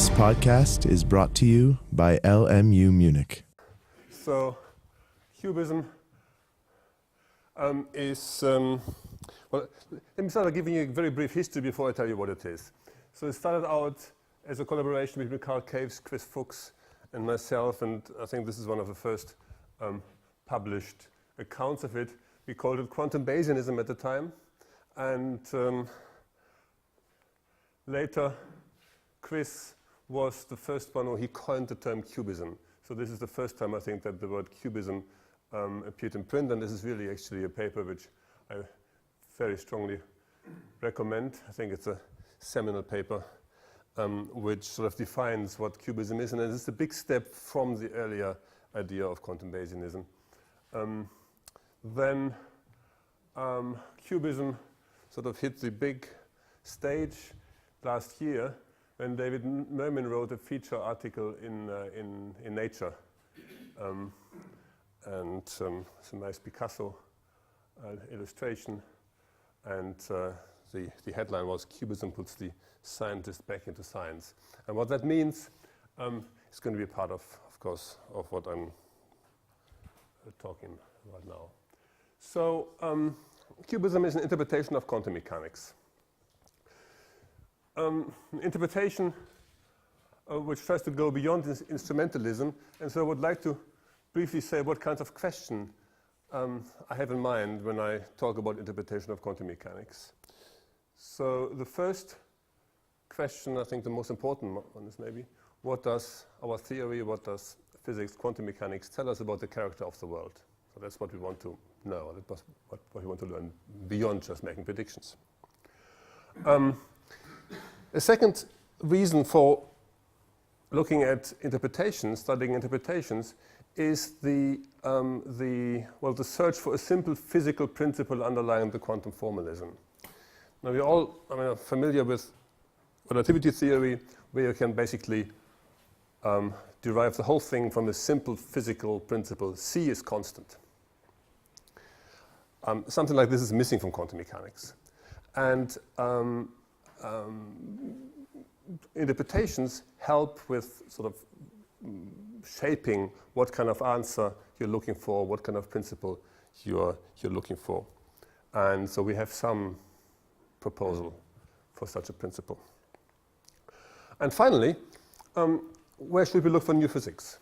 This podcast is brought to you by LMU Munich. So, QBism is, well, let me start by giving you a very brief history before I tell you what it is. So it started out as a collaboration between Carl Caves, Chris Fuchs, and myself, and I think this is one of the first published accounts of it. We called it quantum Bayesianism at the time, and later Chris was the first one who coined the term QBism. So this is the first time I think that the word QBism appeared in print, and this is really actually a paper which I very strongly recommend. I think it's a seminal paper which sort of defines what QBism is, and it is a big step from the earlier idea of quantum Bayesianism. Then QBism sort of hit the big stage last year when David Mermin wrote a feature article in Nature. And it's a nice Picasso illustration, and the headline was "QBism puts the scientist back into science." And what that means is going to be a part of course, of what I'm talking about now. So QBism is an interpretation of quantum mechanics. Interpretation which tries to go beyond this instrumentalism, and so I would like to briefly say what kinds of question I have in mind when I talk about interpretation of quantum mechanics. So the first question, I think the most important one, is maybe what does our theory, what does physics, quantum mechanics tell us about the character of the world? So that's what we want to know, that's what we want to learn beyond just making predictions. A second reason for looking at interpretations, studying interpretations, is the search for a simple physical principle underlying the quantum formalism. Now we're all familiar with relativity theory, where you can basically derive the whole thing from a simple physical principle: C is constant. Something like this is missing from quantum mechanics. And interpretations help with sort of shaping what kind of answer you're looking for, what kind of principle you're looking for. And so we have some proposal for such a principle. And finally, where should we look for new physics?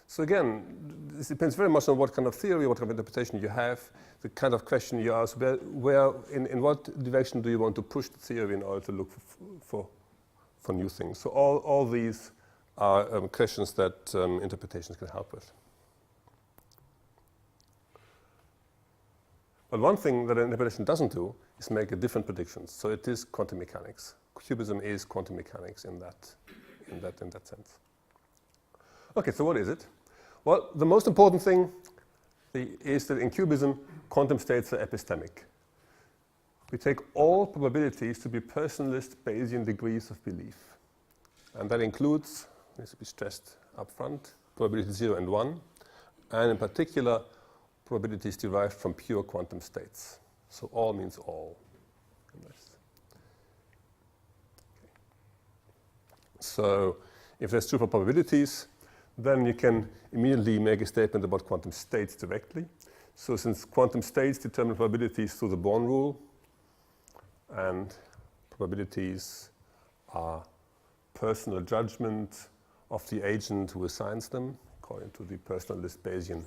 So again, this depends very much on what kind of theory, what kind of interpretation you have, the kind of question you ask, in what direction do you want to push the theory in order to look for new things. So all these are questions that interpretations can help with. But one thing that an interpretation doesn't do is make a different predictions. So it is quantum mechanics. QBism is quantum mechanics in that sense. Okay, so what is it? Well, the most important thing is that in QBism, quantum states are epistemic. We take all probabilities to be personalist Bayesian degrees of belief. And that includes, needs to be stressed up front, probabilities 0 and 1, and in particular, probabilities derived from pure quantum states. So all means all. So if there's true for probabilities, then you can immediately make a statement about quantum states directly. So since quantum states determine probabilities through the Born rule, and probabilities are personal judgment of the agent who assigns them, according to the personalist Bayesian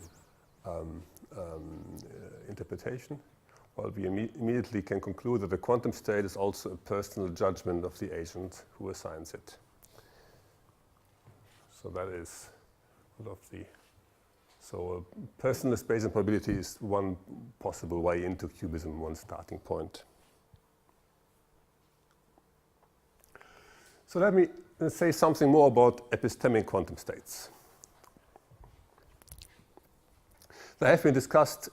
interpretation, well, we immediately can conclude that the quantum state is also a personal judgment of the agent who assigns it. So that is so personalist Bayesian probability is one possible way into QBism, one starting point. So let me say something more about epistemic quantum states. They have been discussed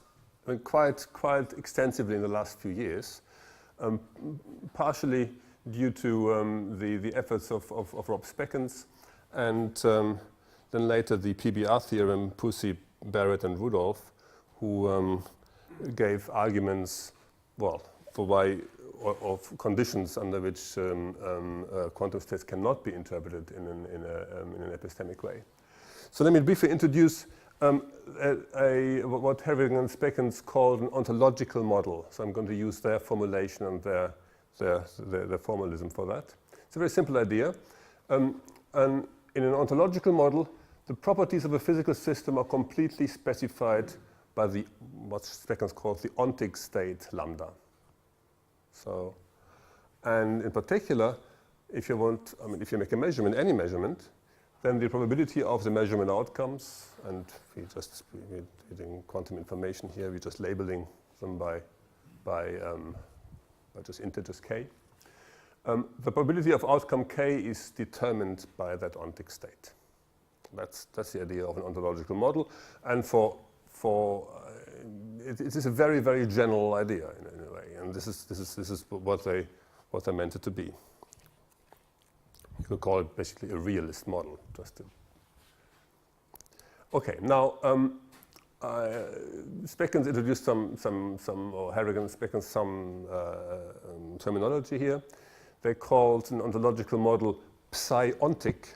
quite extensively in the last few years, partially due to the efforts of Rob Speckens, and then later the PBR theorem, Pussy, Barrett, and Rudolph, who gave arguments, well, for why of conditions under which quantum states cannot be interpreted in an epistemic way. So let me briefly introduce what Herring and Speckens called an ontological model. So I'm going to use their formulation and their formalism for that. It's a very simple idea. And in an ontological model, the properties of a physical system are completely specified by what Speckens calls the ontic state lambda. So, and in particular, if you make a measurement, any measurement, then the probability of the measurement outcomes, and we're using quantum information here, we're just labeling them by just integers k. The probability of outcome k is determined by that ontic state. That's the idea of an ontological model, and it is a very, very general idea in a way, and this is what they meant it to be. You could call it basically a realist model. Okay, now Speckens introduced or Harrigan Speckens some terminology here. They called an ontological model psi-ontic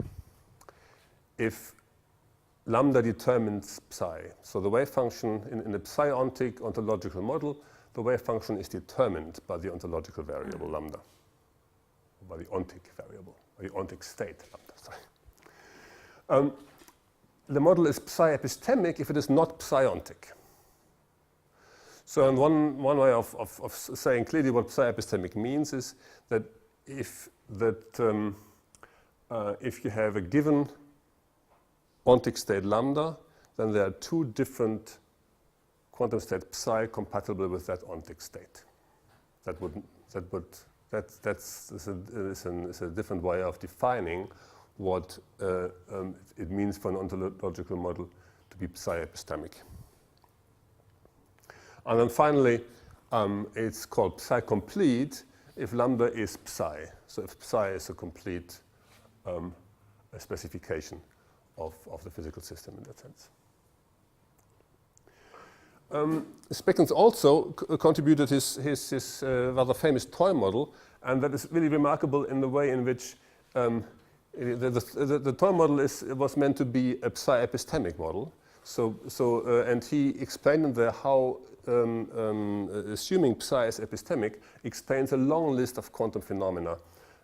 if lambda determines psi. So the wave function in the psi-ontic ontological model, the wave function is determined by the ontological variable lambda, by the ontic variable, by the ontic state lambda. The model is psi-epistemic if it is not psi-ontic. So and one way of saying clearly what psi-epistemic means is that if you have a given ontic state lambda, then there are two different quantum state psi compatible with that ontic state. That's a different way of defining what it means for an ontological model to be psi-epistemic. And then finally, it's called psi-complete if lambda is psi. So if psi is a complete specification of the physical system in that sense. Speckens also contributed his rather famous toy model, and that is really remarkable in the way in which the toy model was meant to be a psi-epistemic model. And he explained in there how assuming psi is epistemic explains a long list of quantum phenomena.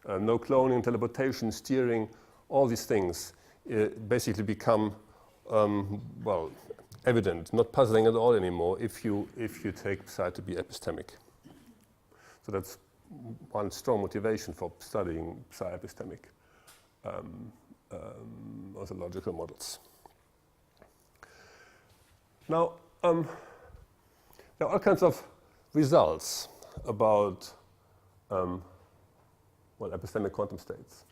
No cloning, teleportation, steering, all these things basically become evident, not puzzling at all anymore if you take psi to be epistemic. So that's one strong motivation for studying psi-epistemic ontological models. Now, there are all kinds of results about epistemic quantum states.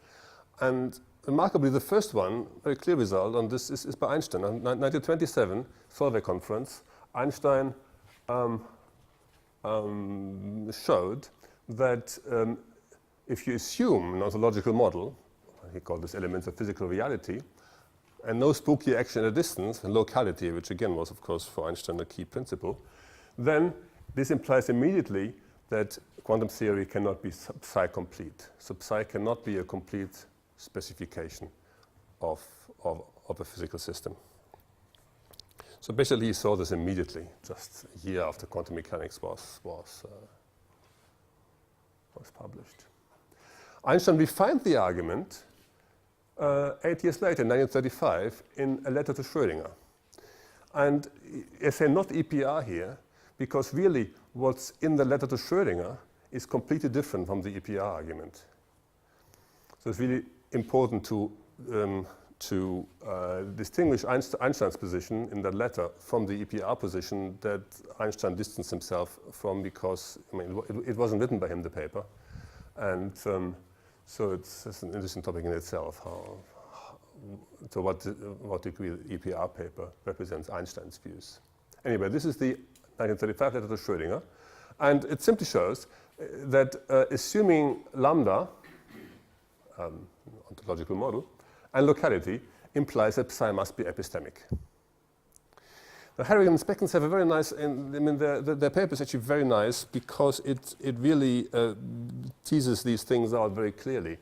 And remarkably, the first one, very clear result on this is by Einstein. In 1927, Solvay conference, Einstein showed that if you assume an ontological model, he called this elements of physical reality, and no spooky action at a distance, and locality, which again was, of course, for Einstein a key principle, then this implies immediately that quantum theory cannot be psi-complete. So psi cannot be a complete specification of a physical system. So basically, he saw this immediately, just a year after quantum mechanics was published. Einstein refined the argument 8 years later, in 1935, in a letter to Schrödinger. And I say not EPR here, because really what's in the letter to Schrödinger is completely different from the EPR argument. So it's really important to distinguish Einstein's position in that letter from the EPR position that Einstein distanced himself from, because it wasn't written by him, the paper. And so it's an interesting topic in itself, to what degree the EPR paper represents Einstein's views. Anyway, this is the 1935 letter to Schrödinger, and it simply shows that assuming lambda, ontological model, and locality implies that psi must be epistemic. Now, Harrigan and Speckens have a very nice, and I mean, their paper is actually very nice because it really teases these things out very clearly.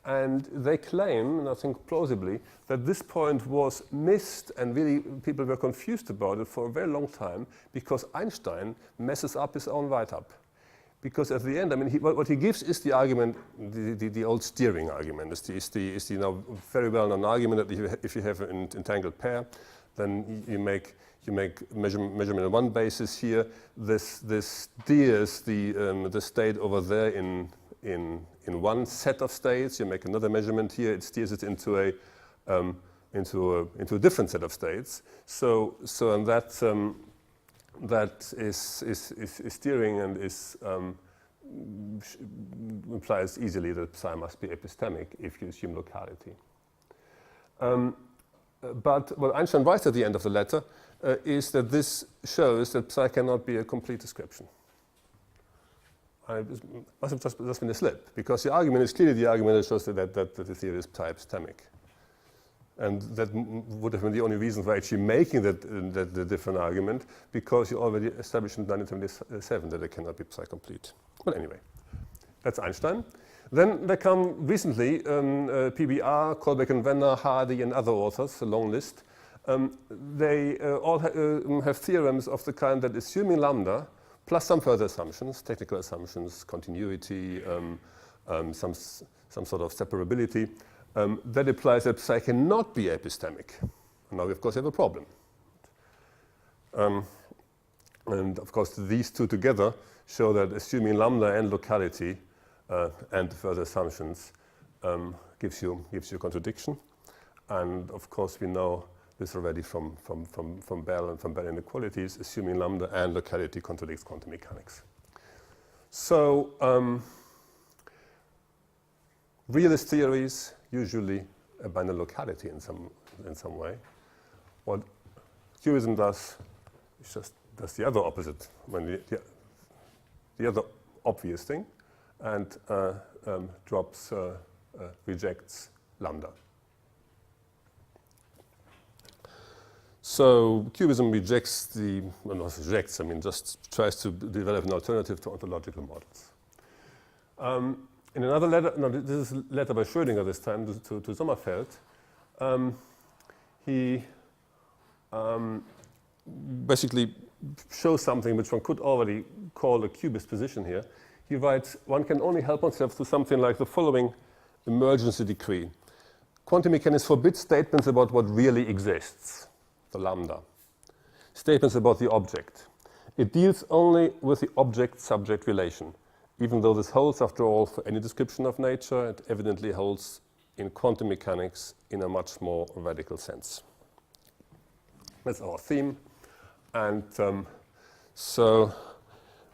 And they claim, and I think plausibly, that this point was missed and really people were confused about it for a very long time because Einstein messes up his own write-up. Because at the end, I mean, what he gives is the argument, the old steering argument. It's the now very well-known argument that if you have an entangled pair, then you make measurement on one basis here. This steers the state over there in one set of states. You make another measurement here. It steers it into a different set of states. So and that is steering and implies easily that psi must be epistemic if you assume locality. But what Einstein writes at the end of the letter is that this shows that psi cannot be a complete description. It must have just been a slip, because the argument is clearly the argument that shows that the theory is psi epistemic. And that would have been the only reason for actually making the different argument, because you already established in 1977 that it cannot be psi complete. But anyway, that's Einstein. Then there come recently PBR, Kolbeck and Wenner, Hardy and other authors, a long list. They all have theorems of the kind that assuming lambda, plus some further assumptions, technical assumptions, continuity, some sort of separability, that implies that psi cannot be epistemic. And now we of course have a problem. And of course these two together show that assuming lambda and locality and further assumptions gives you a contradiction. And of course we know this already from Bell and from Bell inequalities. Assuming lambda and locality contradicts quantum mechanics. So realist theories usually abandon locality in some way. What QBism does is just does the other opposite, when the other obvious thing, and rejects lambda. So QBism rejects I mean, just tries to develop an alternative to ontological models. In another letter, no, this is a letter by Schrödinger this time to Sommerfeld. He basically shows something which one could already call a QBist position here. He writes, one can only help oneself to something like the following emergency decree. Quantum mechanics forbids statements about what really exists, the lambda. Statements about the object. It deals only with the object-subject relation. Even though this holds, after all, for any description of nature, it evidently holds in quantum mechanics in a much more radical sense. That's our theme. And I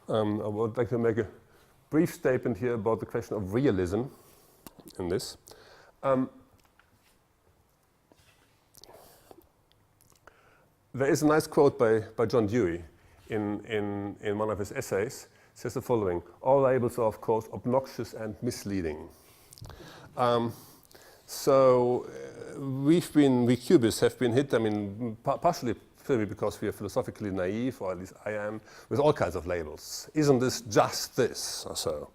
would like to make a brief statement here about the question of realism in this. There is a nice quote by John Dewey in one of his essays. It says the following: all labels are, of course, obnoxious and misleading. We QBists have been hit, I mean, partially because we are philosophically naive, or at least I am, with all kinds of labels. Isn't this just this, or so?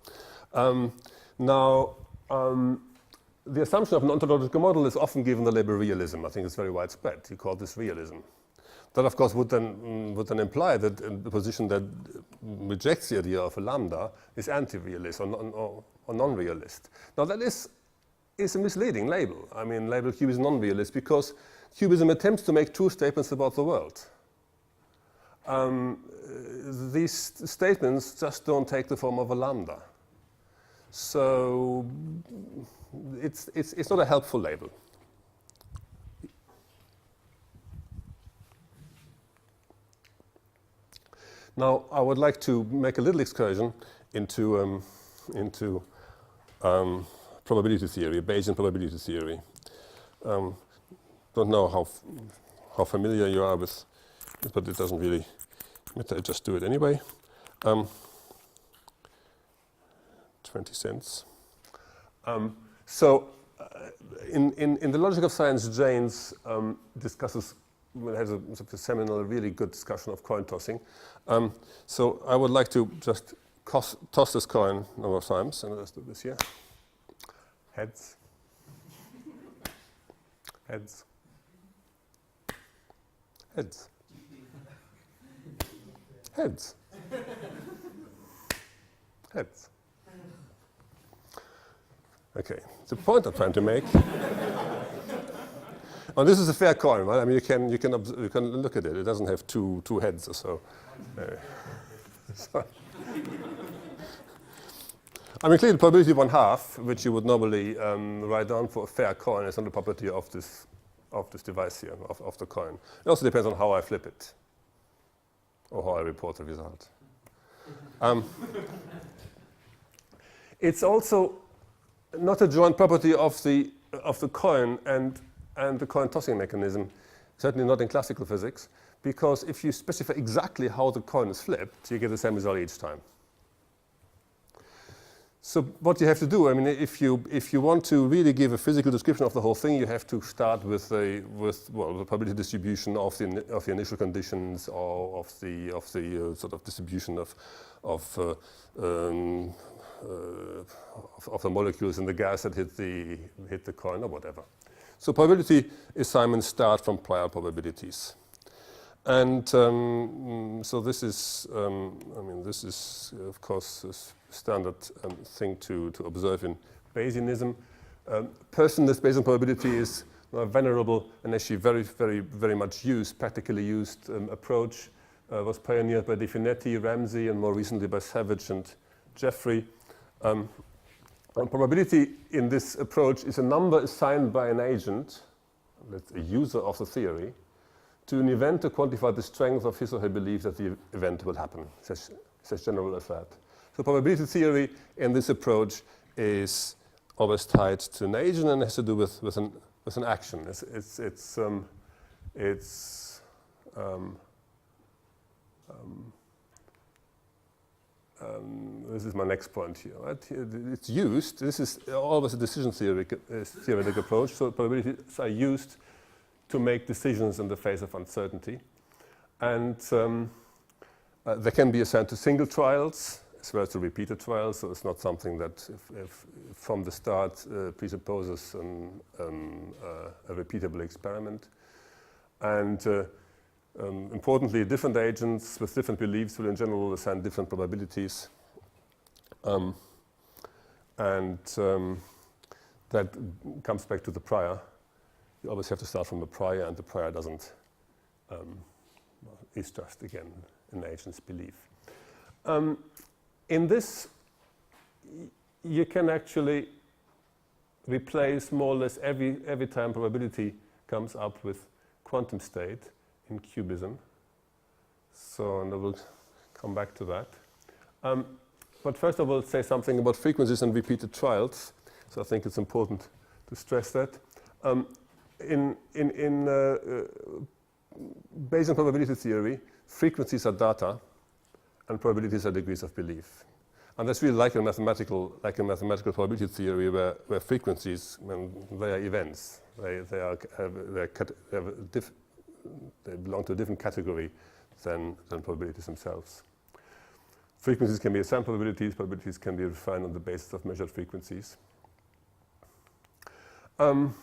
The assumption of an ontological model is often given the label realism. I think it's very widespread. You call this realism. That, of course, would then imply that the position that rejects the idea of a lambda is anti-realist or non-realist. Now, that is a misleading label. I mean, label QBism non-realist because QBism attempts to make true statements about the world. These statements just don't take the form of a lambda. So it's not a helpful label. Now, I would like to make a little excursion into probability theory, Bayesian probability theory. Don't know how familiar you are with it, but it doesn't really matter. I just do it anyway. 20 cents. In the logic of science, Jaynes discusses has a sort of seminal, really good discussion of coin tossing. So I would like to just toss this coin a number of times, and let's do this here. Heads. Heads. Heads. Heads. Heads. Okay, the point I'm trying to make. Oh, this is a fair coin, right? I mean, you can look at it. It doesn't have two heads or so. So I mean, clearly, the probability of 1/2, which you would normally write down for a fair coin, is not the property of this device here, of the coin. It also depends on how I flip it, or how I report the result. It's also not a joint property of the coin and the coin tossing mechanism, certainly not in classical physics, because if you specify exactly how the coin is flipped, you get the same result each time. So what you have to do, I mean, if you want to really give a physical description of the whole thing, you have to start with the probability distribution of the initial conditions, or of the sort of distribution of the molecules in the gas that hit the coin or whatever. So probability assignments start from prior probabilities. And so this is, this is, of course, a standard thing to observe in Bayesianism. Personalist Bayesian probability is a venerable and actually very, very, very much used, practically used approach. Was pioneered by De Finetti, Ramsey, and more recently by Savage and Jeffrey. And probability in this approach is a number assigned by an agent, that's a user of the theory, to an event to quantify the strength of his or her belief that the event will happen. It's as general as that. So probability theory in this approach is always tied to an agent and has to do with an action. This is my next point here. Right? It's used. This is always a decision theoretic approach. So probabilities are used to make decisions in the face of uncertainty, and they can be assigned to single trials as well as to repeated trials. So it's not something that, if from the start, presupposes a repeatable experiment. And importantly, different agents with different beliefs will in general assign different probabilities. That comes back to the prior. You always have to start from the prior, and the prior doesn't, is just, again, an agent's belief. In this, you can actually replace more or less every time probability comes up with quantum state in QBism. So, and I will come back to that. But first I will say something about frequencies and repeated trials. So I think it's important to stress that. In Bayesian probability theory, frequencies are data and probabilities are degrees of belief. And that's really like a mathematical probability theory where frequencies, they are events. They belong to a different category than probabilities themselves. Frequencies can be assigned probabilities. Probabilities can be refined on the basis of measured frequencies. And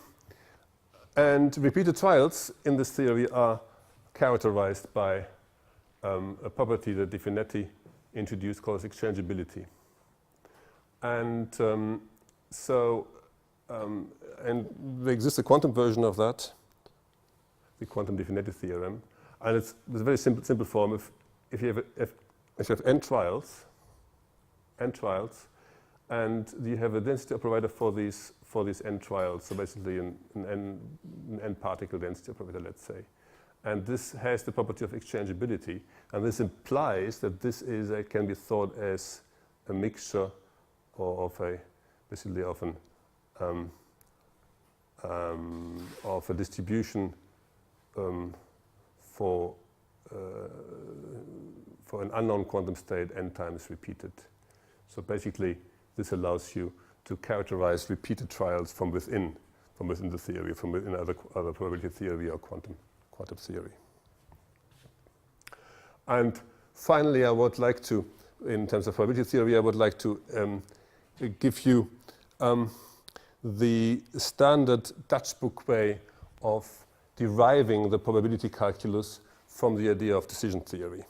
repeated trials in this theory are characterized by a property that De Finetti introduced called exchangeability. And and there exists a quantum version of that, the quantum De Finetti theorem, and it's a very simple form. If you have n trials, and you have a density operator for these n trials, so basically an n particle density operator, let's say, and this has the property of exchangeability, and this implies that this can be thought as a mixture of a distribution for an unknown quantum state n times repeated. So basically, this allows you to characterize repeated trials from within the theory, from within other probability theory or quantum hot tip theory. And finally, I would like to, in terms of probability theory, I would like to give you the standard Dutch book way of deriving the probability calculus from the idea of decision theory.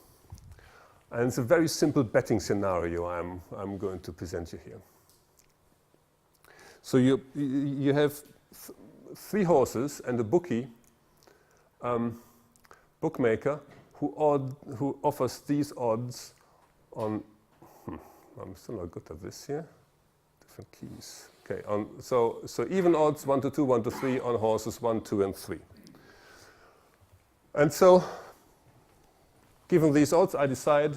And it's a very simple betting scenario I'm going to present you here. So you have 3 horses and a bookie, bookmaker, who offers these odds on, I'm still not good at this here, different keys. Okay, so even odds 1 to 2, 1 to 3 on horses 1, 2, and 3. And so, given these odds, I decide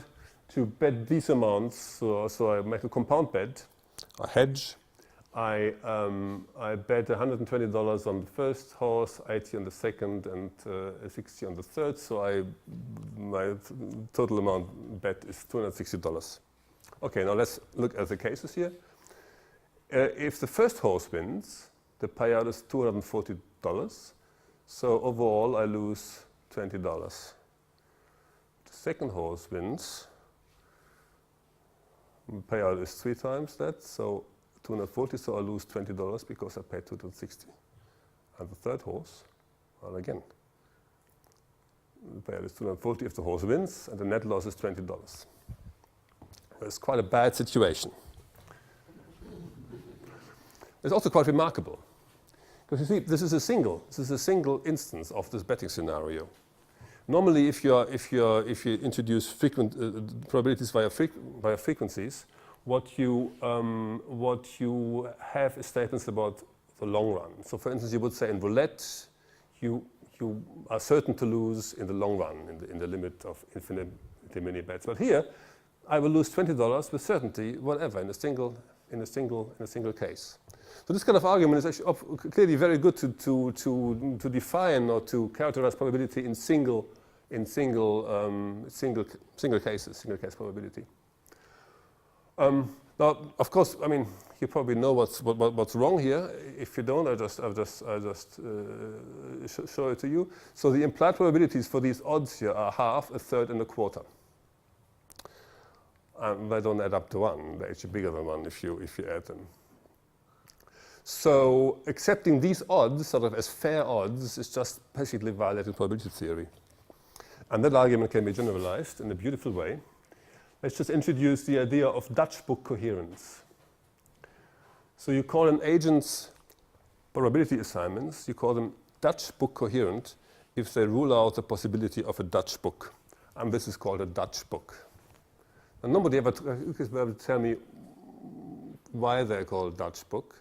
to bet these amounts. So I make a compound bet, a hedge. I bet $120 on the first horse, 80 on the second, and 60 on the third. So my total amount bet is $260. Okay, now let's look at the cases here. If the first horse wins, the payout is $240. So overall, I lose $20. The second horse wins. The payout is 3 times that, so 240. So I lose $20 because I paid 260. And the third horse, well, again, the payout is 240 if the horse wins, and the net loss is $20. It's quite a bad situation. It's also quite remarkable, because you see, this is a single instance of this betting scenario. Normally, if you introduce probabilities via frequencies, what you have is statements about the long run. So, for instance, you would say in roulette, you are certain to lose in the long run, in the limit of infinite many bets. But here, I will lose $20 with certainty, whatever, in a single case. So this kind of argument is actually clearly very good to define or to characterize probability in single cases, single case probability. Now, of course, I mean, you probably know what's wrong here. If you don't, I'll just show it to you. So the implied probabilities for these odds here are half, a third, and a quarter. They don't add up to 1. They're actually bigger than 1 if you add them. So accepting these odds sort of as fair odds is just basically violating probability theory. And that argument can be generalized in a beautiful way. Let's just introduce the idea of Dutch book coherence. So you call an agent's probability assignments, you call them Dutch book coherent if they rule out the possibility of a Dutch book. And this is called a Dutch book. And nobody ever tell me why they're called Dutch book.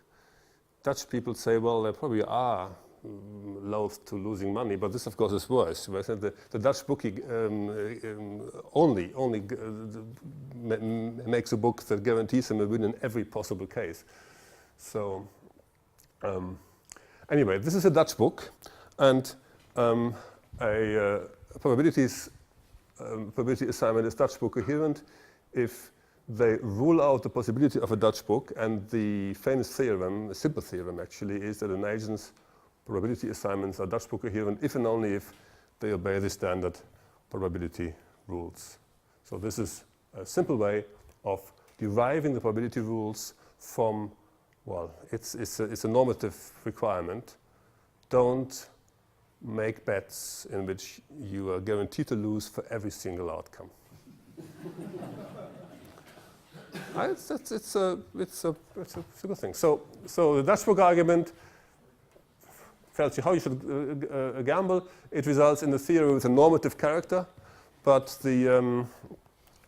Dutch people say, well, they probably are loath to losing money, but this, of course, is worse. The Dutch bookie only makes a book that guarantees him a win in every possible case. So, anyway, this is a Dutch book, and a probability assignment is Dutch book coherent if they rule out the possibility of a Dutch book, and the famous theorem, a simple theorem actually, is that an agent's probability assignments are Dutch book coherent if and only if they obey the standard probability rules. So this is a simple way of deriving the probability rules from, well, it's a normative requirement. Don't make bets in which you are guaranteed to lose for every single outcome. It's a good thing. So the Dutch book argument tells you how you should gamble. It results in a theory with a normative character, but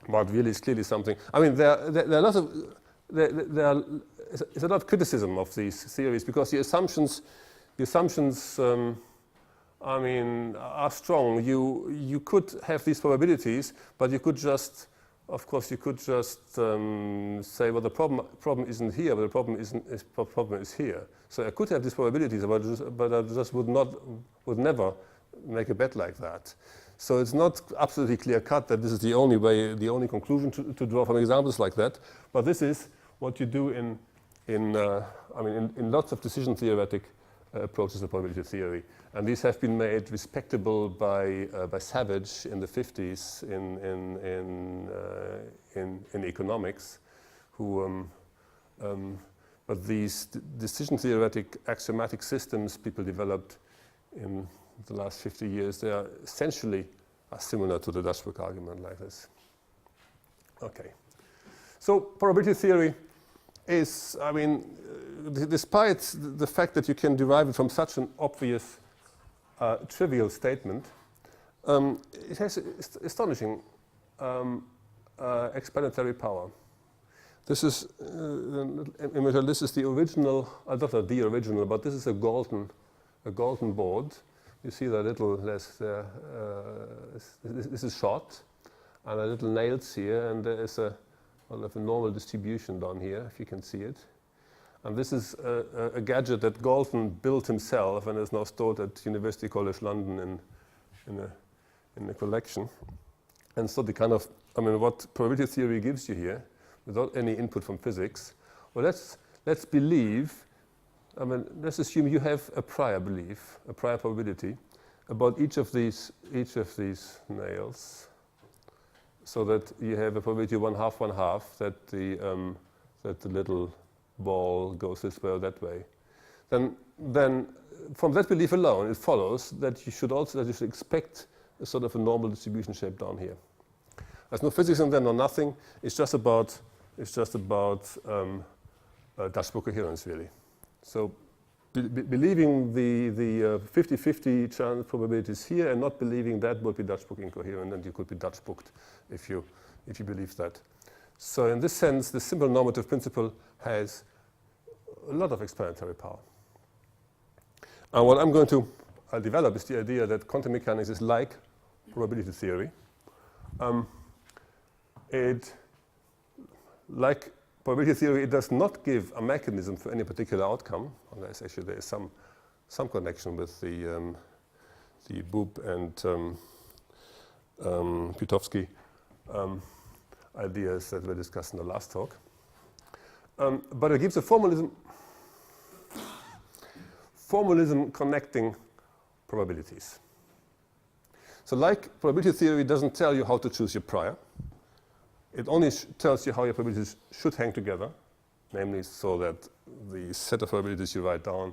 what really is clearly something. I mean, there are lots of there's a lot of criticism of these theories because the assumptions I mean, are strong. You could have these probabilities, but you could just, of course, say, well, the problem isn't here, but the problem is here. So I could have these probabilities, but I just would never make a bet like that. So it's not absolutely clear cut that this is the only way, the only conclusion to draw from examples like that. But this is what you do in lots of decision theoretic approaches to probability theory. And these have been made respectable by Savage in the 50s in economics, who but these decision theoretic axiomatic systems people developed in the last 50 years, they are essentially similar to the Dashbook argument like this. Okay. So probability theory is, I mean, despite the fact that you can derive it from such an obvious, trivial statement, it has astonishing explanatory power. This is this is the original, not the original, but this is a golden board. You see the little this is short, and a little nails here, and there is a normal distribution down here, if you can see it. And this is a gadget that Galton built himself and is now stored at University College London in a collection. And so the kind of, I mean, what probability theory gives you here, without any input from physics, well, let's believe, I mean, let's assume you have a prior belief, a prior probability about each of these nails, so that you have a probability 1/2, 1/2 that the little ball goes this way or that way. Then from that belief alone, it follows that you should expect a sort of a normal distribution shape down here. There's no physics in there, no nothing. It's just about Dashbook coherence, really. So believing the 50-50 chance probabilities here and not believing that would be Dashbook incoherent, and you could be Dashbooked if you believe that. So in this sense, the simple normative principle has a lot of explanatory power. And what I'm going to develop is the idea that quantum mechanics is like probability theory. Like probability theory, it does not give a mechanism for any particular outcome, unless actually there is some connection with the Boop and Piotrowski ideas that were discussed in the last talk. But it gives a formalism connecting probabilities. So like probability theory doesn't tell you how to choose your prior. It only tells you how your probabilities should hang together, namely so that the set of probabilities you write down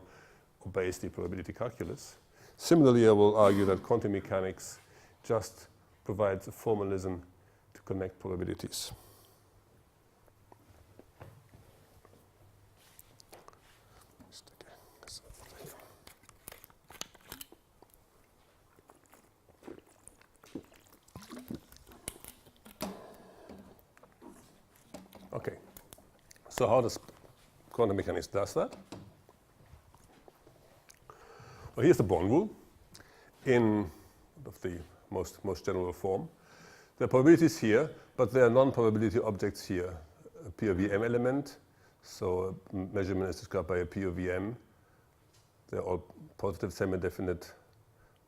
obeys the probability calculus. Similarly, I will argue that quantum mechanics just provides a formalism to connect probabilities. Okay, so how does quantum mechanics does that? Well, here's the Born rule in the most general form. There are probabilities here, but there are non-probability objects here. A POVM element, so a measurement is described by a POVM. They're all positive semi-definite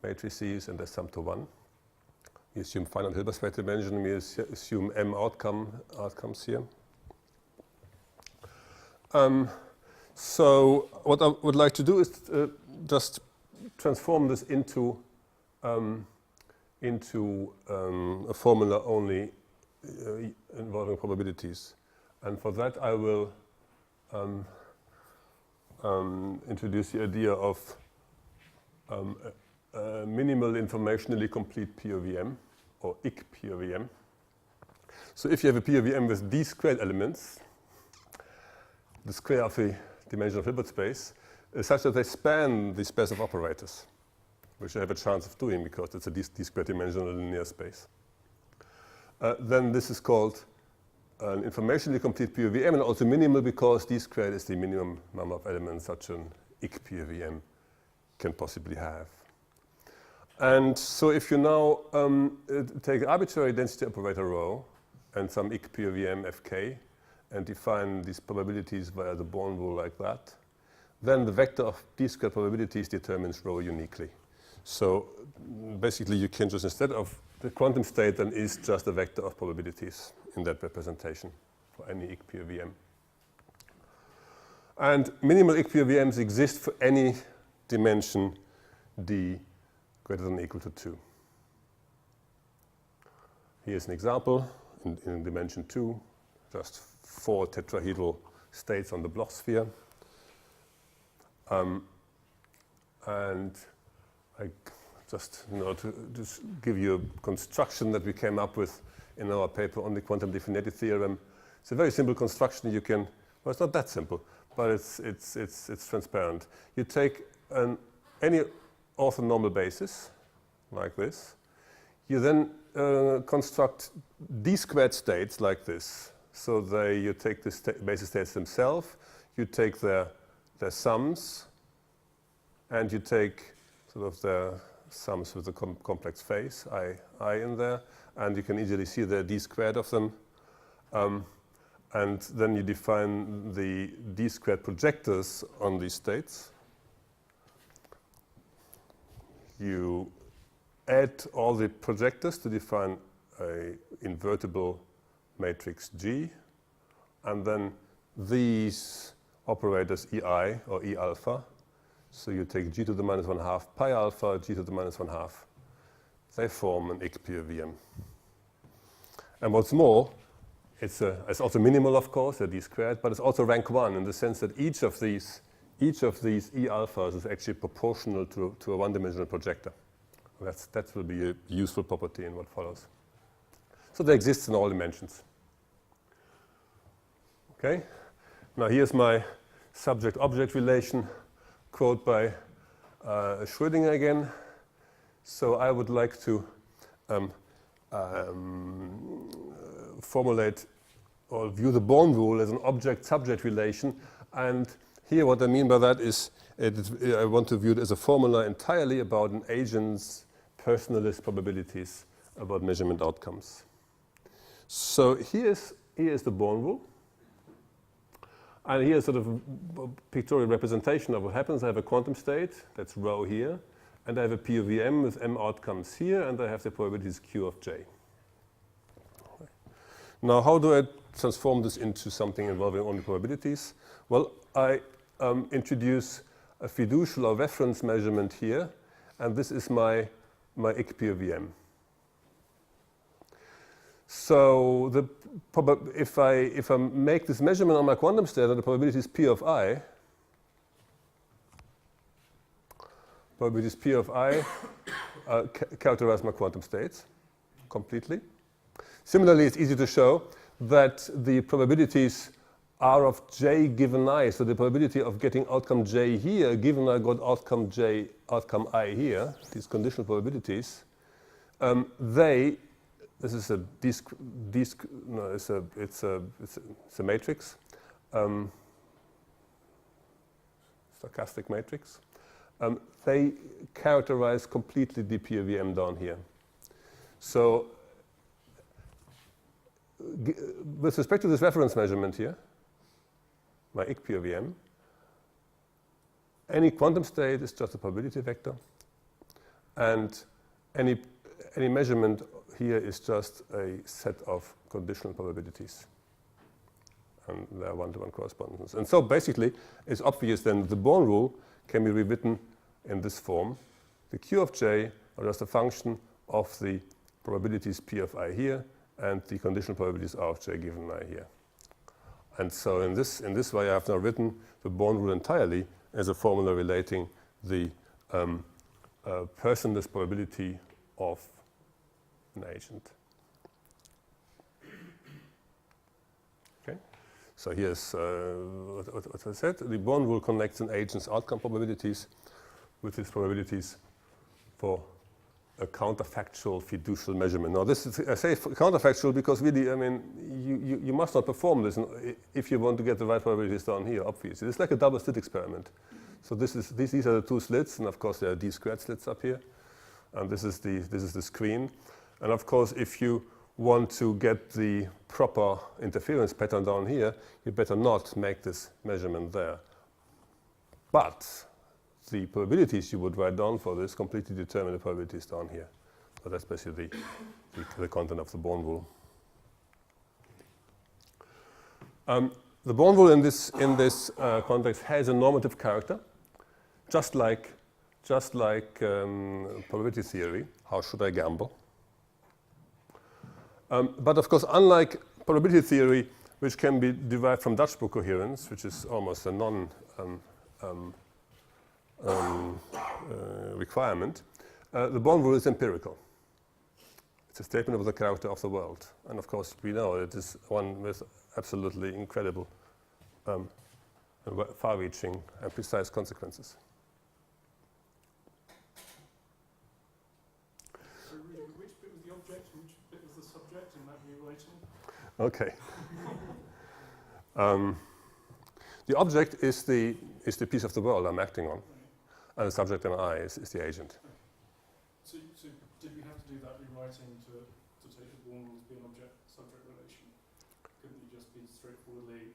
matrices, and they sum to 1. You assume finite Hilbert space dimension. We assume M outcomes here. So what I would like to do is just transform this into a formula only involving probabilities, and for that I will introduce the idea of a minimal informationally complete POVM, or IC POVM. So if you have a POVM with d squared elements, the square of the dimension of Hilbert space, is such that they span the space of operators, which I have a chance of doing because it's a d squared dimensional linear space. Then this is called an informationally complete POVM, and also minimal because d squared is the minimum number of elements such an IC POVM can possibly have. And so if you now take an arbitrary density operator rho and some IC POVM fk, and define these probabilities via the Born rule like that, then the vector of d squared probabilities determines rho uniquely. So basically you can just, instead of the quantum state, then is just a vector of probabilities in that representation for any IC POVM. And minimal IC POVMs exist for any dimension d greater than or equal to 2. Here's an example in dimension 2, just 4 tetrahedral states on the Bloch sphere. And I just, to just give you a construction that we came up with in our paper on the quantum definity theorem. It's a very simple construction. You can, well, it's not that simple, but it's transparent. You take any orthonormal basis, like this. You then construct d-squared states like this. So you take the basis states themselves, you take their sums, and you take sort of their sums with the complex phase, I in there, and you can easily see the d-squared of them. And then you define the d-squared projectors on these states. You add all the projectors to define a invertible matrix G, and then these operators EI or E alpha. So you take G to the minus 1/2 pi alpha, G to the minus 1/2. They form an IC-POVM. And what's more, it's also minimal, of course, a d-squared, but it's also rank 1 in the sense that each of these E alphas is actually proportional to a one-dimensional projector. That will be a useful property in what follows. So they exist in all dimensions. Okay. Now here's my subject-object relation quote by Schrödinger again. So I would like to formulate or view the Born rule as an object-subject relation. And here what I mean by that is I want to view it as a formula entirely about an agent's personalist probabilities about measurement outcomes. So here is the Born rule. And here's sort of a pictorial representation of what happens. I have a quantum state, that's rho here, and I have a POVM with m outcomes here, and I have the probabilities Q of j. Now, how do I transform this into something involving only probabilities? Well, I introduce a fiducial or reference measurement here, and this is my IC-POVM. So if I make this measurement on my quantum state and the probability is P of I, characterize my quantum states completely. Similarly, it's easy to show that the probabilities R of j given I, so the probability of getting outcome j here, given I got outcome j, outcome I here, these conditional probabilities, this is a it's a matrix, stochastic matrix. They characterize completely the POVM down here. So with respect to this reference measurement here, my IC-POVM, any quantum state is just a probability vector, and any measurement here is just a set of conditional probabilities. And there are one-to-one correspondences. And so basically, it's obvious then the Born rule can be rewritten in this form. The Q of j are just a function of the probabilities P of I here and the conditional probabilities R of j given I here. And so in this way, I have now written the Born rule entirely as a formula relating the personless probability of an agent. Okay, so here's what I said. The Born rule connects an agent's outcome probabilities with its probabilities for a counterfactual fiducial measurement. Now, this is, I say counterfactual because really, I mean, you must not perform this if you want to get the right probabilities down here. Obviously, it's like a double slit experiment. So these are the two slits, and of course there are d-squared slits up here, and this is the screen. And of course, if you want to get the proper interference pattern down here, you better not make this measurement there. But the probabilities you would write down for this completely determine the probabilities down here. So that's basically the content of the Born rule. The Born rule in this context has a normative character, just like just like probability theory. How should I gamble? But of course, unlike probability theory, which can be derived from Dutch book coherence, which is almost a requirement, the Born rule is empirical. It's a statement of the character of the world. And of course, we know it is one with absolutely incredible, far-reaching and precise consequences. So which bit was the object and which bit was the subject in that rewriting? Okay. The object is the piece of the world I'm acting on, and the subject and I is the agent. So did we have to do that rewriting to take the Born rule as being object-subject relation? Couldn't you just be straightforwardly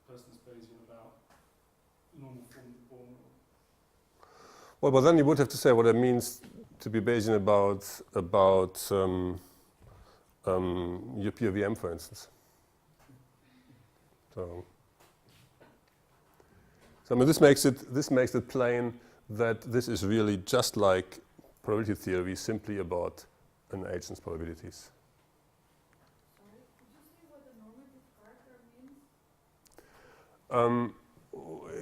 person's Bayesian about normal form of the Born rule? Well, but then you would have to say what it means to be Bayesian about your POVM, for instance. So I mean, this makes it plain that this is really just like probability theory, simply about an agent's probabilities. Sorry, could you say what the normative character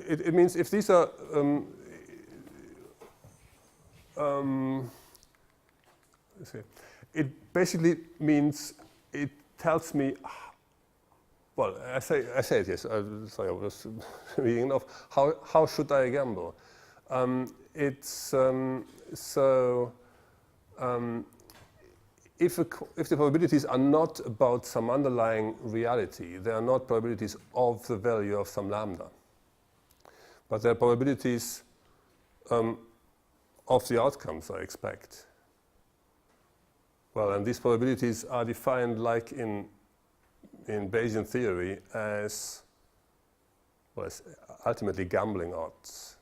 means? It means if these are let's see. It basically means it tells me. Well, I say it, yes. Sorry, I was reading off. How should I gamble? If the probabilities are not about some underlying reality, they are not probabilities of the value of some lambda, but they are probabilities of the outcomes I expect. Well, and these probabilities are defined like in Bayesian theory as, well, as ultimately gambling odds,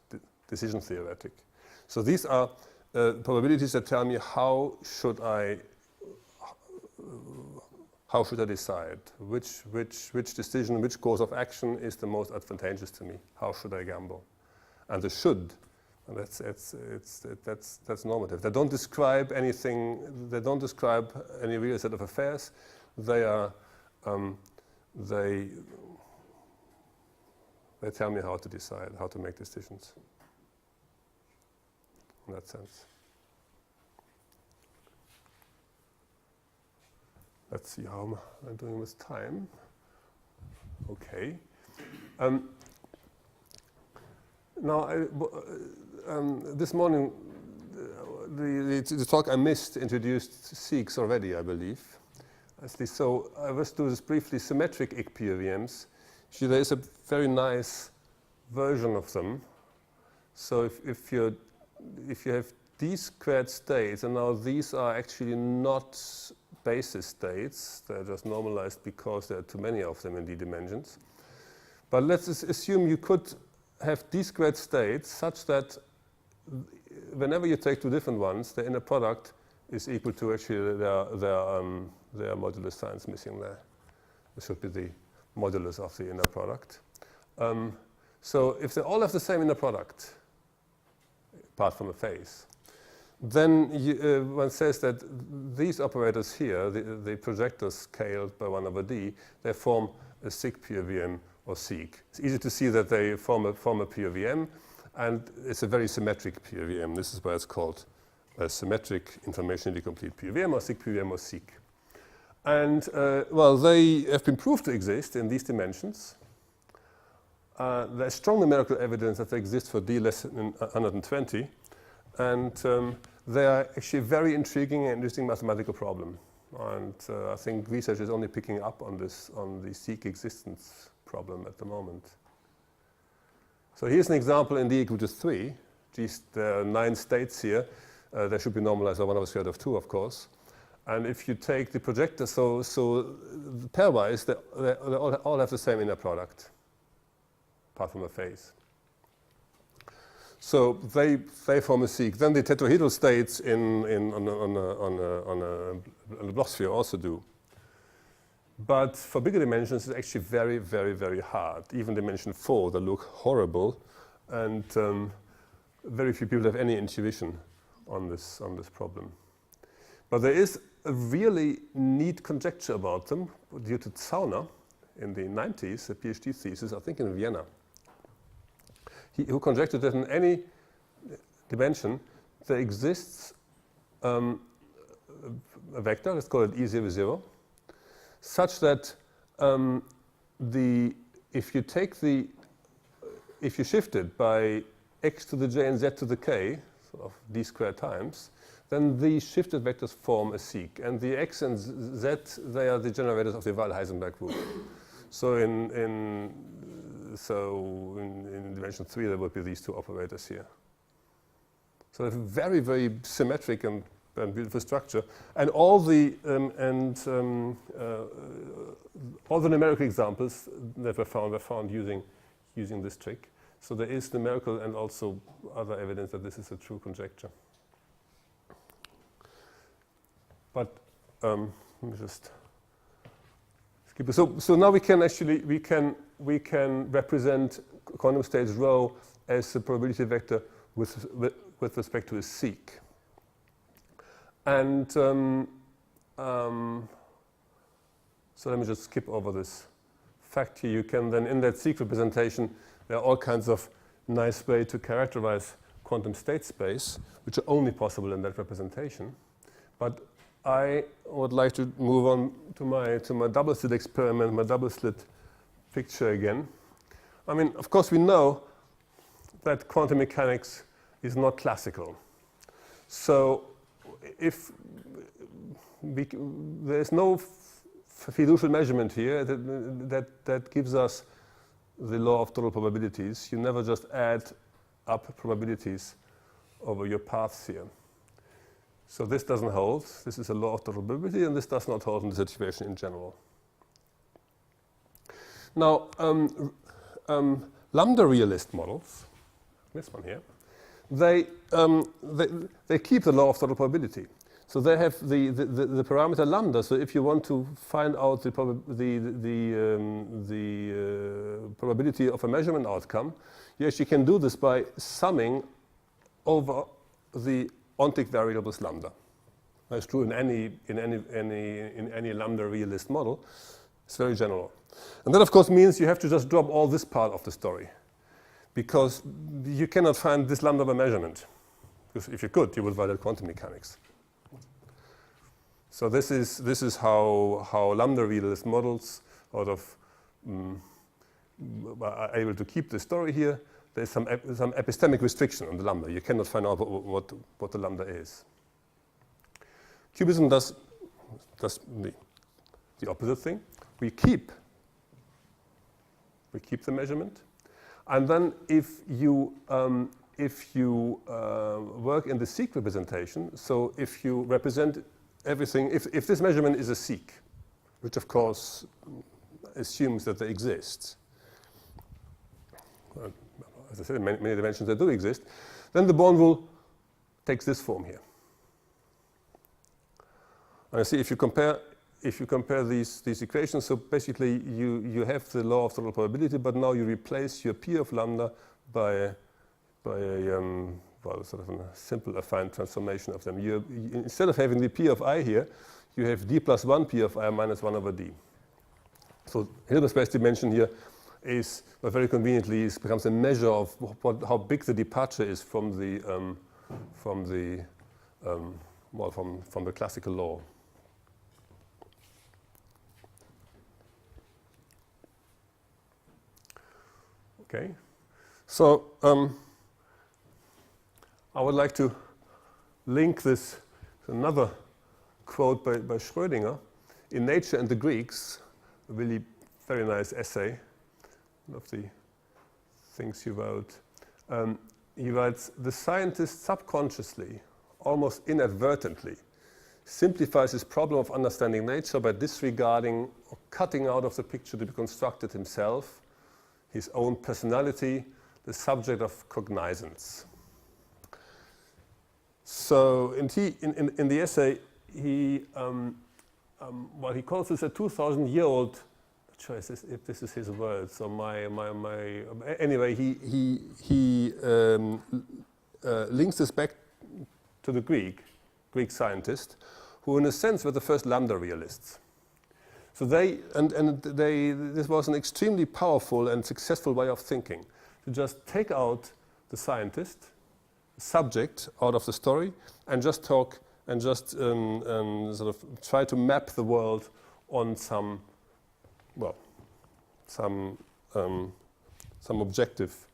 decision theoretic. So these are probabilities that tell me how should I decide which decision, which course of action is the most advantageous to me. How should I gamble? And the should, and that's normative. They don't describe anything. They don't describe any real set of affairs. They are they tell me how to decide, how to make decisions. In that sense. Let's see how I'm doing with time. Okay. Now, this morning, the talk I missed introduced Seeks already, I believe. So I will do this briefly. Symmetric POVMs. Actually, there is a very nice version of them. So if you have these squared states, and now these are actually not basis states, they're just normalized because there are too many of them in d dimensions. But let's assume you could have d squared states such that whenever you take two different ones, the inner product is equal to actually their modulus signs missing there. This should be the modulus of the inner product. So if they all have the same inner product, apart from a phase, then one says that these operators here, the projectors scaled by 1 over d, they form a sig POVM or seek. It's easy to see that they form a POVM, and it's a very symmetric POVM. This is why it's called a symmetric informationally complete POVM or sig POVM or seek. And well, they have been proved to exist in these dimensions. There's strong numerical evidence that they exist for d less than 120, and they are actually a very intriguing and interesting mathematical problem. And I think research is only picking up on the seek existence problem at the moment. So here's an example in d equal to 3. There are 9 states here. They should be normalized by 1 over square root of 2, of course. And if you take the projector, so pairwise, they all have the same inner product, apart from a phase. So they form a seek. Then the tetrahedral states on a Bloch sphere also do. But for bigger dimensions, it's actually very, very, very hard. Even dimension 4, they look horrible. And very few people have any intuition on this problem. But there is a really neat conjecture about them due to Zauner in the 90s, a PhD thesis, I think in Vienna. Who conjectured that in any dimension there exists a vector, let's call it E00, such that if you shift it by x to the j and z to the k, sort of d squared times, then these shifted vectors form a seq. And the x and z, they are the generators of the Weyl-Heisenberg group. So in dimension 3, there would be these two operators here. So a very, very symmetric and beautiful structure. And all the numerical examples that were found using this trick. So there is numerical and also other evidence that this is a true conjecture. But let me just skip it. So now we can represent quantum state rho as a probability vector with respect to a seq. And so let me just skip over this fact here. You can then, in that seq representation, there are all kinds of nice ways to characterize quantum state space, which are only possible in that representation. But I would like to move on to my double slit experiment, my double slit picture again. I mean, of course, we know that quantum mechanics is not classical. So if there is no fiducial measurement here that gives us the law of total probabilities, you never just add up probabilities over your paths here. So this doesn't hold. This is a law of total probability, and this does not hold in the situation in general. Now, lambda realist models, this one here, they keep the law of total probability. So they have the parameter lambda. So if you want to find out the probability of a measurement outcome, you actually can do this by summing over the ontic variables lambda. That's true in any lambda realist model. It's very general. And that, of course, means you have to just drop all this part of the story, because you cannot find this lambda by measurement. Because if you could, you would violate quantum mechanics. So this is how lambda realist models are able to keep the story here. There's some epistemic restriction on the lambda. You cannot find out what the lambda is. QBism does the opposite thing. We keep the measurement, and then if you work in the seq representation, so if you represent everything, if this measurement is a seq, which of course assumes that they exist, as I said, in many dimensions they do exist, then the Born rule takes this form here. And you see, if you compare these equations, so basically you have the law of total probability, but now you replace your P of lambda by a sort of a simple affine transformation of them. Instead of having the P of I here, you have d plus 1 P of I minus 1 over d. So Hilbert space dimension here is, very conveniently, becomes a measure of how big the departure is from the classical law. Okay, so I would like to link this to another quote by Schrödinger in Nature and the Greeks, a really very nice essay, one of the things he wrote. He writes, "The scientist subconsciously, almost inadvertently, simplifies his problem of understanding nature by disregarding or cutting out of the picture to be constructed himself, his own personality, the subject of cognizance." So in the essay, he calls this a 2,000-year-old. Not sure if this is his word. So anyway, he links this back to the Greek scientist, who in a sense were the first lambda realists. So this was an extremely powerful and successful way of thinking, to just take out the scientist, subject out of the story, and just talk and just sort of try to map the world on some objective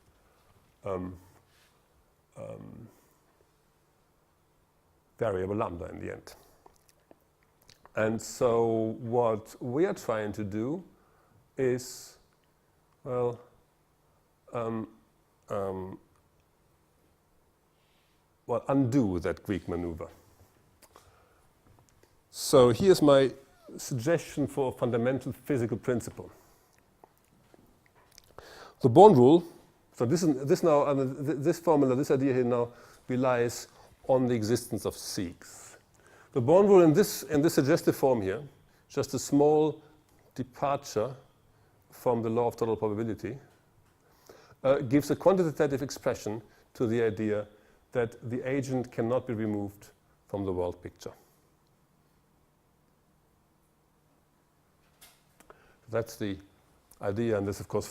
variable lambda in the end. And so what we are trying to do is, undo that Greek maneuver. So here's my suggestion for a fundamental physical principle. The Born rule, so this formula, this idea here now relies on the existence of seeks. The Born rule in this suggestive form here, just a small departure from the law of total probability, gives a quantitative expression to the idea that the agent cannot be removed from the world picture. That's the idea, and there's of course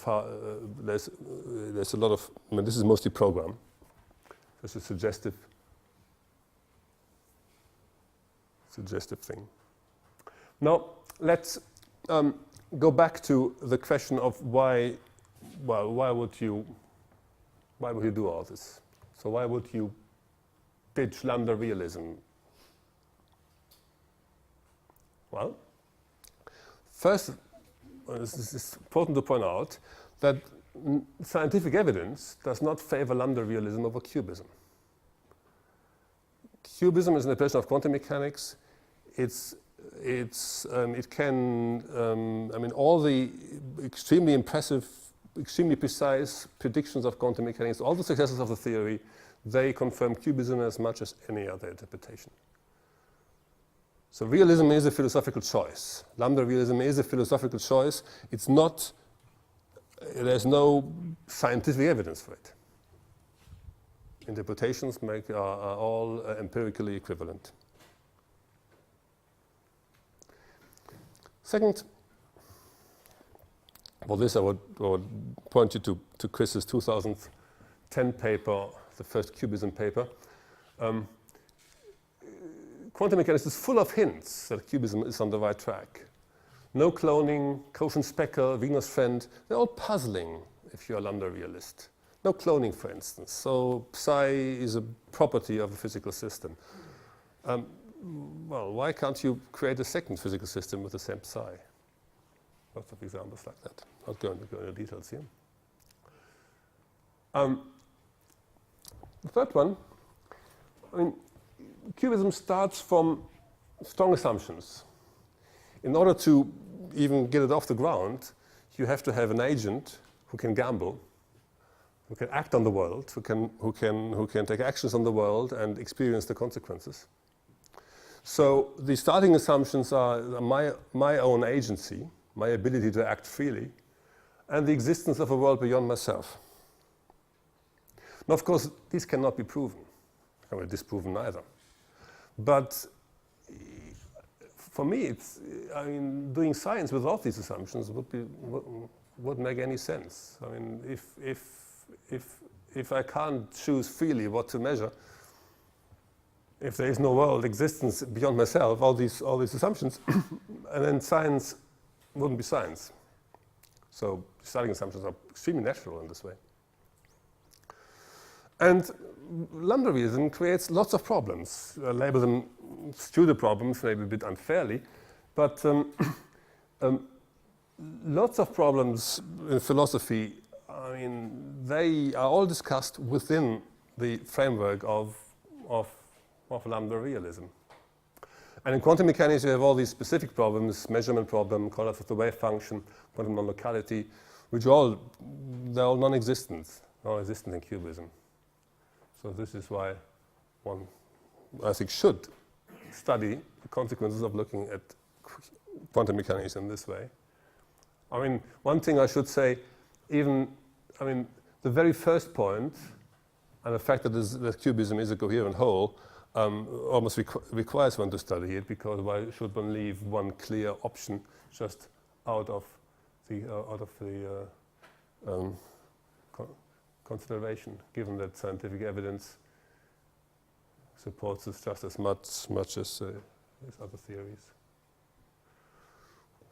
there's a lot of. I mean, this is mostly program. It's a suggestive thing. Now let's go back to the question of why would you do all this? So why would you pitch lambda realism? Well, first, it's important to point out that scientific evidence does not favor lambda realism over QBism. QBism is an application of quantum mechanics. All the extremely impressive, extremely precise predictions of quantum mechanics, all the successes of the theory, they confirm QBism as much as any other interpretation. So realism is a philosophical choice. Lambda realism is a philosophical choice. It's not, there's no scientific evidence for it. Interpretations are all empirically equivalent. Second, for this I would point you to Chris's 2010 paper, the first QBism paper. Quantum mechanics is full of hints that QBism is on the right track. No cloning, quotient speckle, Wigner's friend, they're all puzzling if you're a lambda realist. No cloning, for instance. So psi is a property of a physical system. Well, why can't you create a second physical system with the same psi? Lots of examples like that. Not going to go into details here. The third one, QBism starts from strong assumptions. In order to even get it off the ground, you have to have an agent who can gamble, who can act on the world, who can take actions on the world and experience the consequences. So the starting assumptions are my own agency, my ability to act freely, and the existence of a world beyond myself. Now, of course, these cannot be proven. They cannot be disproven either. But for me, doing science without these assumptions wouldn't make any sense. I mean, if I can't choose freely what to measure, if there is no world existence beyond myself, all these assumptions, and then science wouldn't be science. So starting assumptions are extremely natural in this way. And lambda realism creates lots of problems. I label them pseudo problems, maybe a bit unfairly, but lots of problems in philosophy, they are all discussed within the framework of lambda realism. And in quantum mechanics, you have all these specific problems: measurement problem, collapse of the wave function, quantum non-locality, which they're all non-existent in QBism. So this is why one, I think, should study the consequences of looking at quantum mechanics in this way. One thing I should say, the very first point And the fact that QBism is a coherent whole almost requires one to study it, because why should one leave one clear option just out of the consideration, given that scientific evidence supports this just as much as other theories.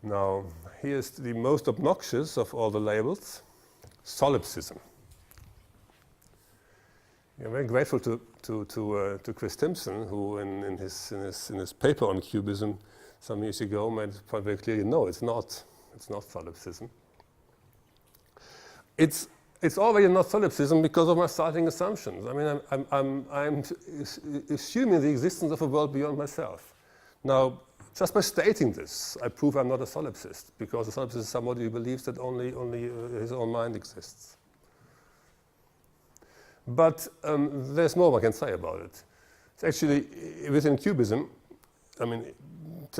Now, here's the most obnoxious of all the labels: solipsism. I'm very grateful to Chris Timpson, who in his paper on QBism some years ago made it quite very clearly, no, it's not solipsism. It's already not solipsism because of my starting assumptions. I mean, I'm assuming the existence of a world beyond myself. Now, just by stating this, I prove I'm not a solipsist, because a solipsist is somebody who believes that only his own mind exists. But there's more one can say about it. It's actually, within QBism, I mean,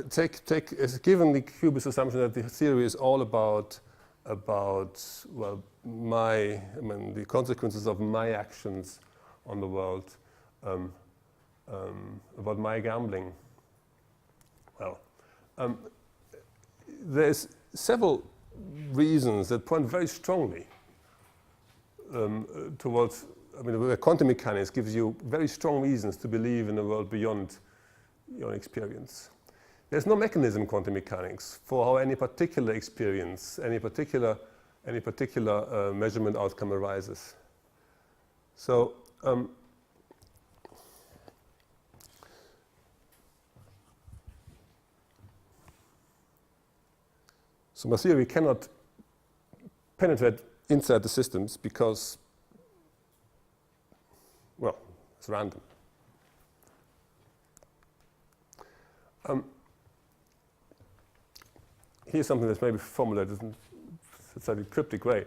take as given the QBist assumption that the theory is all about well, the consequences of my actions on the world, about my gambling. Well, there's several reasons that point very strongly towards. I mean, the quantum mechanics gives you very strong reasons to believe in a world beyond your experience. There's no mechanism in quantum mechanics for how any particular experience, any particular measurement outcome arises. So, so my theory cannot penetrate inside the systems because, well, it's random. Here's something that's maybe formulated in a slightly cryptic way.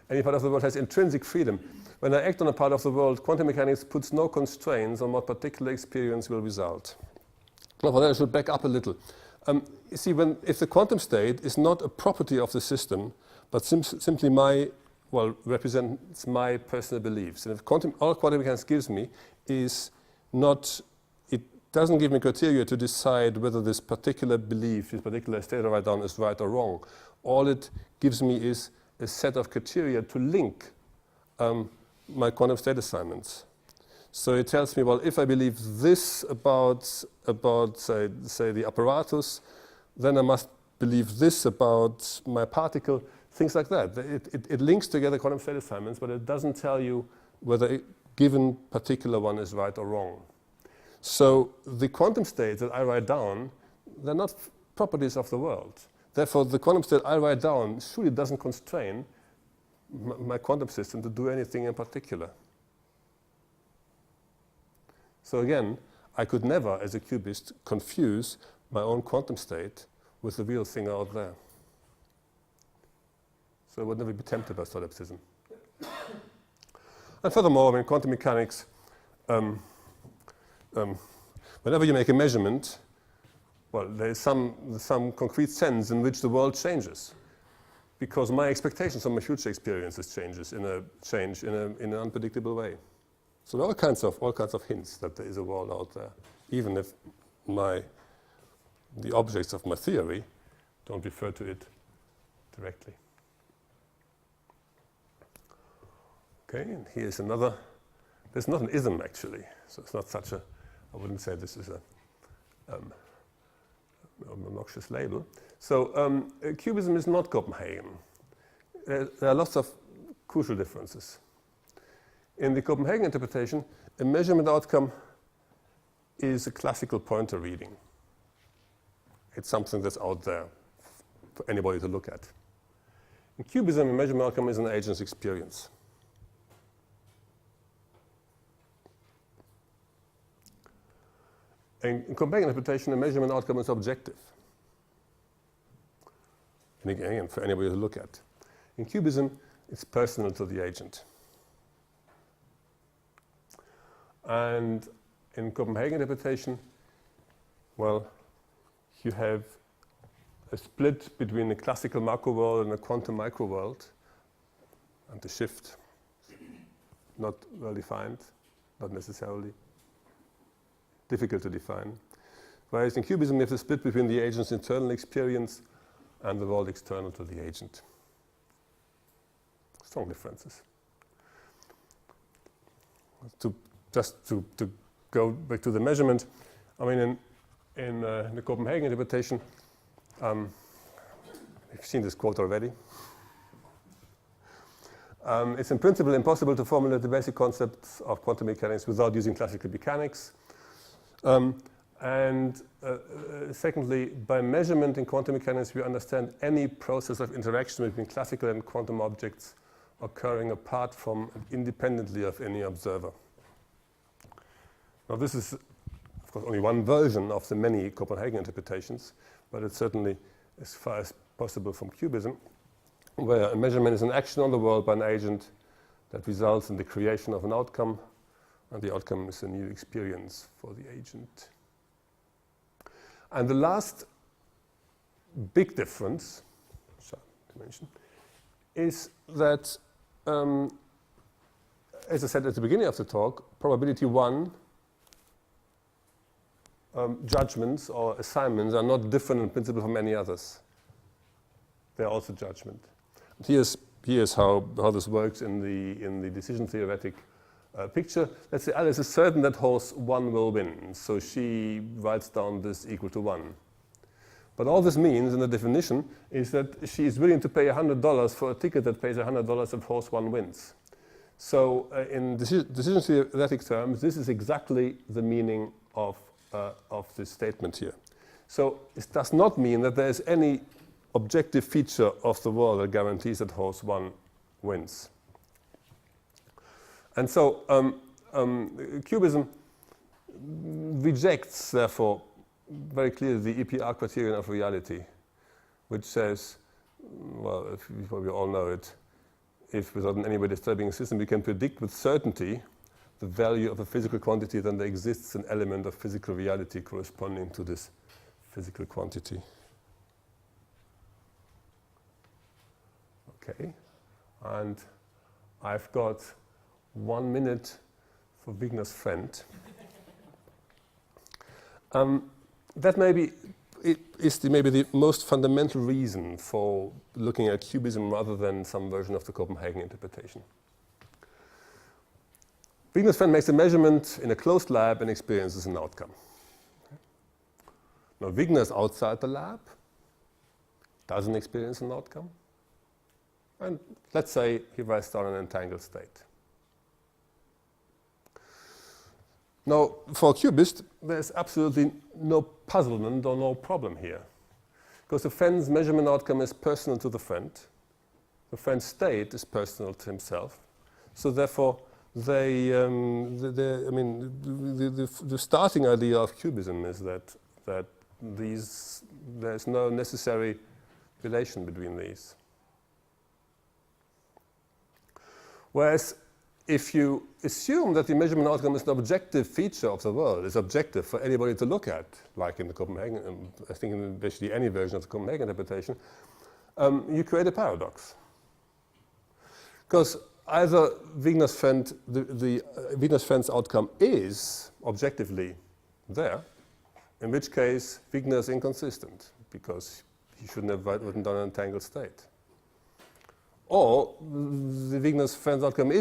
Any part of the world has intrinsic freedom. When I act on a part of the world, quantum mechanics puts no constraints on what particular experience will result. Well, for that I should back up a little. You see, if the quantum state is not a property of the system, but simply represents my personal beliefs, and if all quantum mechanics gives me is not, it doesn't give me criteria to decide whether this particular belief, this particular state I write down is right or wrong. All it gives me is a set of criteria to link my quantum state assignments. So it tells me, well, if I believe this about say the apparatus, then I must believe this about my particle, things like that. It links together quantum state assignments, but it doesn't tell you whether a given particular one is right or wrong. So the quantum states that I write down, they're not properties of the world. Therefore, the quantum state I write down surely doesn't constrain my quantum system to do anything in particular. So again, I could never, as a QBist, confuse my own quantum state with the real thing out there. So I would never be tempted by solipsism. And furthermore, in quantum mechanics, whenever you make a measurement, well, there is some concrete sense in which the world changes, because my expectations of my future experiences change in an unpredictable way. So there are all kinds of hints that there is a world out there, even if the objects of my theory don't refer to it directly. Okay, and here's another. There's not an ism actually, so it's not such a. I wouldn't say this is a obnoxious label. So QBism is not Copenhagen. There are lots of crucial differences. In the Copenhagen interpretation, a measurement outcome is a classical pointer reading. It's something that's out there for anybody to look at. In QBism, a measurement outcome is an agent's experience. In Copenhagen interpretation, a measurement outcome is objective. And again, for anybody to look at. In QBism, it's personal to the agent. And in Copenhagen interpretation, well, you have a split between a classical macro world and a quantum micro world, and the shift not well defined, not necessarily, difficult to define. Whereas in QBism, we have the split between the agent's internal experience and the world external to the agent. Strong differences. To go back to the measurement, I mean, in the Copenhagen interpretation, we've seen this quote already. It's in principle impossible to formulate the basic concepts of quantum mechanics without using classical mechanics. Secondly, by measurement in quantum mechanics, we understand any process of interaction between classical and quantum objects occurring apart from and independently of any observer. Now, this is, of course, only one version of the many Copenhagen interpretations, but it's certainly as far as possible from QBism, where a measurement is an action on the world by an agent that results in the creation of an outcome, and the outcome is a new experience for the agent. And the last big difference, sorry to mention, is that, as I said at the beginning of the talk, probability 1 judgments or assignments are not different in principle from any others. They're also judgment. Here's how this works in the decision theoretic picture. Let's say Alice is certain that horse 1 will win, so she writes down this equal to 1. But all this means in the definition is that she is willing to pay $100 for a ticket that pays $100 if horse 1 wins. So in decision theoretic terms, this is exactly the meaning of this statement here. So it does not mean that there is any objective feature of the world that guarantees that horse 1 wins. And so QBism rejects, therefore, very clearly the EPR criterion of reality, which says, well, you probably all know it, if without in any way disturbing a system, we can predict with certainty the value of a physical quantity, then there exists an element of physical reality corresponding to this physical quantity. Okay, and I've got 1 minute for Wigner's friend. That maybe is maybe the most fundamental reason for looking at QBism rather than some version of the Copenhagen interpretation. Wigner's friend makes a measurement in a closed lab and experiences an outcome. Now, Wigner is outside the lab, doesn't experience an outcome, and let's say he writes down an entangled state. Now, for a QBist, there's absolutely no puzzlement or no problem here, because the friend's measurement outcome is personal to the friend. The friend's state is personal to himself. So therefore, the starting idea of QBism is that there's no necessary relation between these. Whereas if you assume that the measurement outcome is an objective feature of the world, is objective for anybody to look at, like in the Copenhagen, I think in basically any version of the Copenhagen interpretation, you create a paradox. Because either Wigner's friend, the Wigner's friend's outcome is objectively there, in which case Wigner is inconsistent, because he shouldn't have written down an entangled state. Or the Wigner's friend's outcome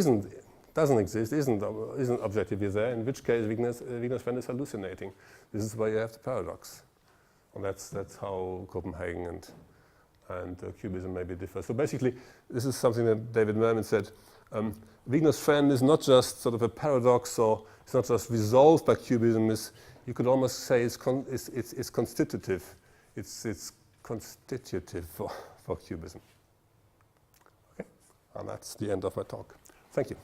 doesn't exist, isn't objectively there, in which case Wigner's friend is hallucinating. This is where you have the paradox. And that's how Copenhagen and QBism maybe differ. So basically, this is something that David Mermin said. Wigner's friend is not just sort of a paradox, or it's not just resolved by QBism. You could almost say it's constitutive. It's constitutive for QBism. Okay, and that's the end of my talk. Thank you.